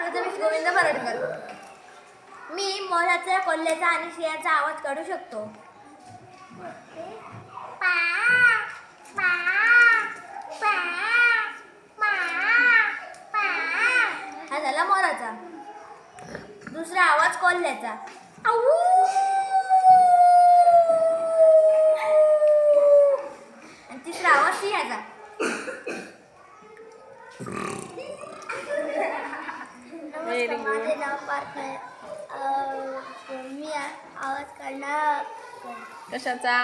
प्रथमेश गोविंद बरडकर. मी मोराचा, कोल्ह्याचा आणि शियाचा आवाज काढू शकतो. हा झाला मोराचा. दुसरा आवाज कोल्ह्याचा. आणि तिसरा आवाज सिंहाचा. नमस्कार, माझे नाव पार्थ आहे. मी आवाज काढणार कशाचा?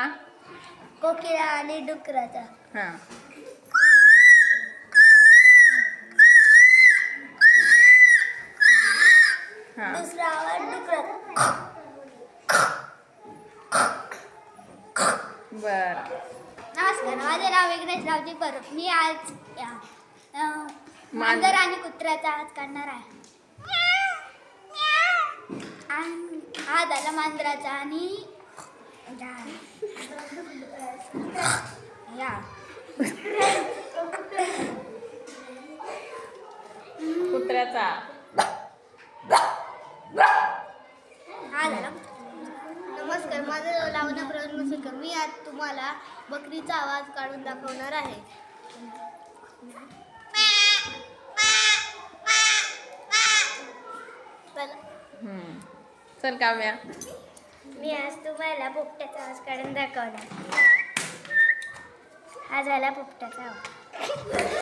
कोकिळा आणि डुकराचा. हा. दुसरा आवाज डुकराचा. बर. नमस्कार, माझे नाव विघ्नेश रावजी परब. मी आज मांजर आणि कुत्र्याचा आवाज काढणार आहे. हा झाला मांजराचा आणि कुत्र्याचा. हा झाला. नमस्कार, माझं नाव लावण्या प्रवीण मसलकर. मी आज तुम्हाला बकरीचा आवाज काढून दाखवणार आहे. चल काव्या. मी आज तुम्हाला पोपट्याचा आवाज काढून दाखवणार. हा झाला पोपट्याचा आवाज.